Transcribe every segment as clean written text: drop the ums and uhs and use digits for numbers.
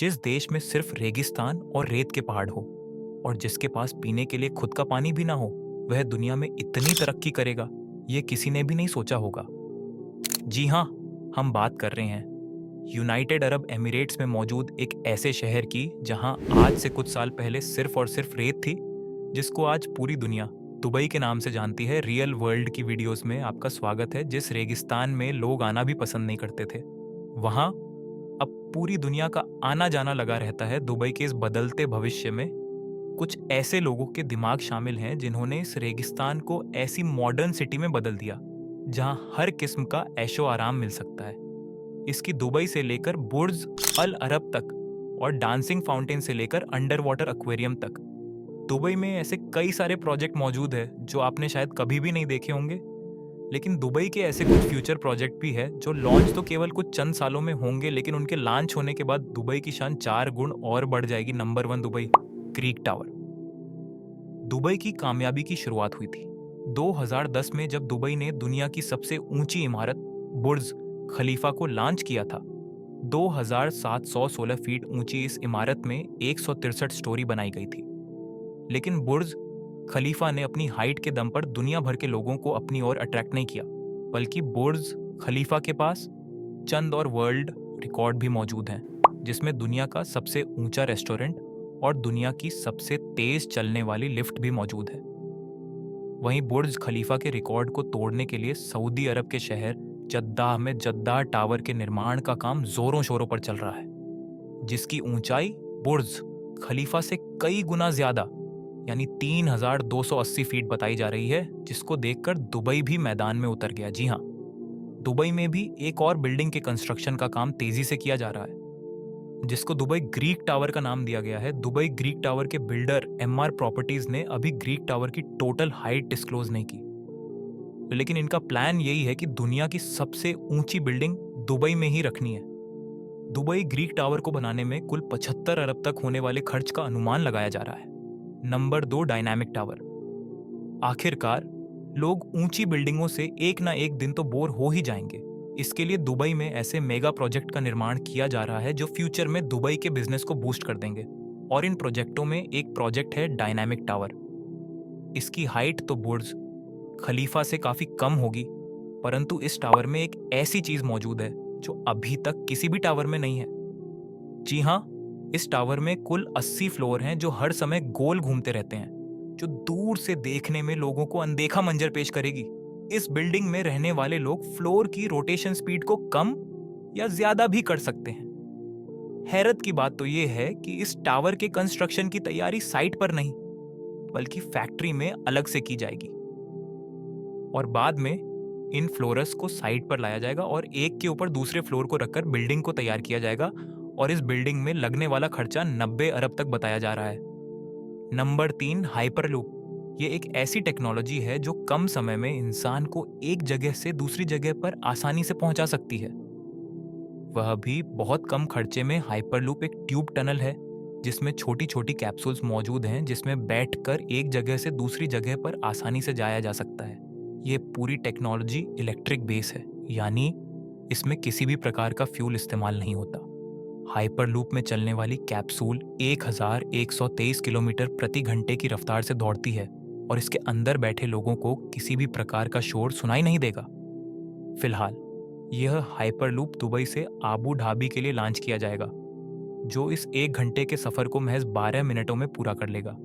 जिस देश में सिर्फ रेगिस्तान और रेत के पहाड़ हो और जिसके पास पीने के लिए खुद का पानी भी ना हो, वह दुनिया में इतनी तरक्की करेगा, ये किसी ने भी नहीं सोचा होगा। जी हाँ, हम बात कर रहे हैं यूनाइटेड अरब एमिरेट्स में मौजूद एक ऐसे शहर की जहां आज से कुछ साल पहले सिर्फ और सिर्फ रेत थी, जिसको आज पूरी दुनिया दुबई के नाम से जानती है। रियल वर्ल्ड की वीडियोस में आपका स्वागत है। जिस रेगिस्तान में लोग आना भी पसंद नहीं करते थे, वहां अब पूरी दुनिया का आना जाना लगा रहता है। दुबई के इस बदलते भविष्य में कुछ ऐसे लोगों के दिमाग शामिल हैं जिन्होंने इस रेगिस्तान को ऐसी मॉडर्न सिटी में बदल दिया जहां हर किस्म का ऐशो आराम मिल सकता है। इसकी दुबई से लेकर बुर्ज अल अरब तक और डांसिंग फाउंटेन से लेकर अंडर वाटर एक्वेरियम तक, दुबई में ऐसे कई सारे प्रोजेक्ट मौजूद है जो आपने शायद कभी भी नहीं देखे होंगे। लेकिन दुबई के ऐसे कुछ फ्यूचर प्रोजेक्ट भी है जो लॉन्च तो केवल कुछ चंद सालों में होंगे, लेकिन उनके लॉन्च होने के बाद दुबई की शान 4 गुण और बढ़ जाएगी। Number 1, Dubai creek tower. Dubai की कामयाबी की शुरुआत हुई थी 2010 में, जब दुबई ने दुनिया की सबसे ऊंची इमारत बुर्ज खलीफा को लॉन्च किया था। 2716 फीट ऊंची इस इमारत में 163 स्टोरी बनाई गई थी। लेकिन बुर्ज खलीफा ने अपनी हाइट के दम पर दुनिया भर के लोगों को अपनी ओर अट्रैक्ट नहीं किया, बल्कि बुर्ज खलीफा के पास चंद और वर्ल्ड रिकॉर्ड भी मौजूद हैं, जिसमें दुनिया का सबसे ऊंचा रेस्टोरेंट और दुनिया की सबसे तेज चलने वाली लिफ्ट भी मौजूद है। वहीं बुर्ज खलीफा के रिकॉर्ड को तोड़ने के लिए सऊदी अरब के शहर जद्दाह में जद्दाह टावर के निर्माण का काम जोरों शोरों पर चल रहा है, जिसकी ऊंचाई बुर्ज खलीफा से कई गुना ज्यादा यानी 3280 फीट बताई जा रही है, जिसको देखकर दुबई भी मैदान में उतर गया। जी हाँ, दुबई में भी एक और बिल्डिंग के कंस्ट्रक्शन का काम तेजी से किया जा रहा है, जिसको दुबई ग्रीक टावर का नाम दिया गया है। दुबई ग्रीक टावर के बिल्डर एमआर प्रॉपर्टीज ने अभी ग्रीक टावर की टोटल हाइट डिस्क्लोज नहीं की, लेकिन इनका प्लान यही है कि दुनिया की सबसे ऊंची बिल्डिंग दुबई में ही रखनी है। दुबई ग्रीक टावर को बनाने में कुल 75 अरब तक होने वाले खर्च का अनुमान लगाया जा रहा है। Number 2, dynamic tower. आखिरकार लोग ऊंची बिल्डिंगों से एक ना एक दिन तो बोर हो ही जाएंगे। इसके लिए दुबई में ऐसे मेगा प्रोजेक्ट का निर्माण किया जा रहा है जो फ्यूचर में दुबई के बिजनेस को बूस्ट कर देंगे। और इन प्रोजेक्टों में एक प्रोजेक्ट है डायनामिक टावर। इसकी हाइट तो बुर्ज खलीफा से काफी कम होगी, परंतु इस टावर में एक ऐसी चीज मौजूद है जो अभी तक किसी भी टावर में नहीं है। जी हाँ, इस टावर में कुल 80 फ्लोर हैं जो हर समय गोल घूमते रहते हैं, जो दूर से देखने में लोगों को अनदेखा मंजर पेश करेगी। इस बिल्डिंग में रहने वाले लोग फ्लोर की रोटेशन स्पीड को कम या ज्यादा भी कर सकते हैं। हैरत की बात तो यह है कि इस टावर के कंस्ट्रक्शन की तैयारी साइट पर नहीं, बल्कि फैक्ट्री में अलग से की जाएगी और बाद में इन फ्लोरस को साइट पर लाया जाएगा और एक के ऊपर दूसरे फ्लोर को रखकर बिल्डिंग को तैयार किया जाएगा। और इस बिल्डिंग में लगने वाला खर्चा 90 अरब तक बताया जा रहा है। Number 3, hyperloop. ये एक ऐसी टेक्नोलॉजी है जो कम समय में इंसान को एक जगह से दूसरी जगह पर आसानी से पहुंचा सकती है। वह भी बहुत कम खर्चे में। हाइपरलूप एक ट्यूब टनल है जिसमें छोटी छोटी कैप्सूल्स मौजूद हैं, जिसमें बैठकर एक जगह से दूसरी जगह पर आसानी से जाया जा सकता है। ये पूरी टेक्नोलॉजी इलेक्ट्रिक बेस है, यानी इसमें किसी भी प्रकार का फ्यूल इस्तेमाल नहीं होता। हाइपरलूप में चलने वाली कैप्सूल 1123 किलोमीटर प्रति घंटे की रफ्तार से दौड़ती है और इसके अंदर बैठे लोगों को किसी भी प्रकार का शोर सुनाई नहीं देगा। फिलहाल यह हाइपरलूप दुबई से आबू धाबी के लिए लॉन्च किया जाएगा, जो इस 1 घंटे के सफर को महज 12 मिनटों में पूरा कर लेगा।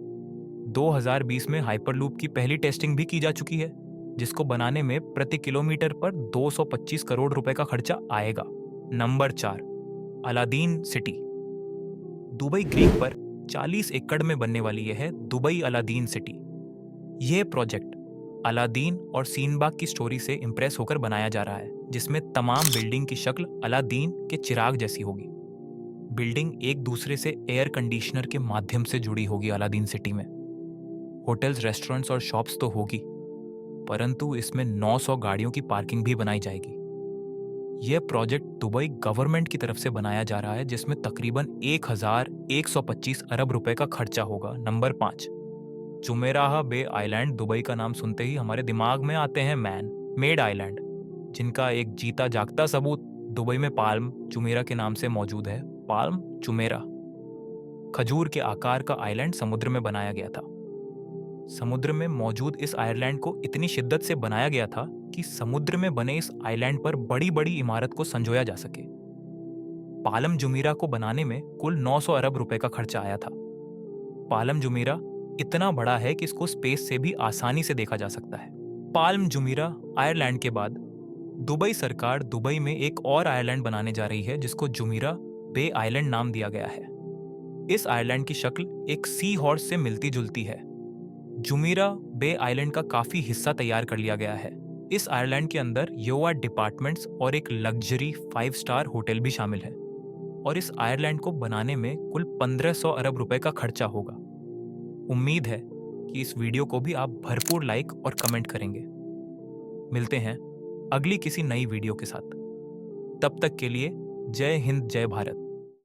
2020 में हाइपरलूप की पहली टेस्टिंग भी की जा चुकी है, जिसको बनाने में प्रति किलोमीटर पर 225 करोड़ रुपए का खर्चा आएगा। Number 4, Aladdin city. Dubai Greek पर 40 एकड़ में बनने वाली यह है दुबई अलादीन सिटी। यह प्रोजेक्ट अलादीन और सीनबाग की स्टोरी से इंप्रेस होकर बनाया जा रहा है, जिसमें तमाम बिल्डिंग की शक्ल अलादीन के चिराग जैसी होगी। बिल्डिंग एक दूसरे से एयर कंडीशनर के माध्यम से जुड़ी होगी। अलादीन सिटी में होटल्स, रेस्टोरेंट्स और शॉप्स तो होगी, परंतु इसमें 900 गाड़ियों की पार्किंग भी बनाई जाएगी। यह प्रोजेक्ट दुबई गवर्नमेंट की तरफ से बनाया जा रहा है, जिसमें तकरीबन 1125 अरब रुपए का खर्चा होगा। नंबर 5, जुमेराह बे आइलैंड। दुबई का नाम सुनते ही हमारे दिमाग में आते हैं मैन मेड आइलैंड, जिनका एक जीता जागता सबूत दुबई में पाल्म जुमेरा के नाम से मौजूद है। पाल्म जुमेरा खजूर के आकार का आइलैंड समुद्र में बनाया गया था। समुद्र में मौजूद इस आइलैंड को इतनी शिद्दत से बनाया गया था कि समुद्र में बने इस आइलैंड पर बड़ी बड़ी इमारत को संजोया जा सके। पालम जुमीरा को बनाने में कुल 900 अरब रुपए का खर्चा आया था। पालम जुमीरा इतना बड़ा है कि इसको स्पेस से भी आसानी से देखा जा सकता है। पाल्म जुमीरा आयरलैंड के बाद दुबई सरकार दुबई में एक और आइलैंड बनाने जा रही है जिसको जुमीरा बे आइलैंड नाम दिया गया है। इस आइलैंड की शक्ल एक सी हॉर्स से मिलती जुलती है। जुमीरा बे आइलैंड का काफी हिस्सा तैयार कर लिया गया है। इस आइलैंड के अंदर योआ डिपार्टमेंट्स और एक लग्जरी 5 स्टार होटल भी शामिल है और इस आयरलैंड को बनाने में कुल 1500 अरब रुपए का खर्चा होगा। उम्मीद है कि इस वीडियो को भी आप भरपूर लाइक और कमेंट करेंगे। मिलते हैं अगली किसी नई वीडियो के साथ। तब तक के लिए जय हिंद जय भारत।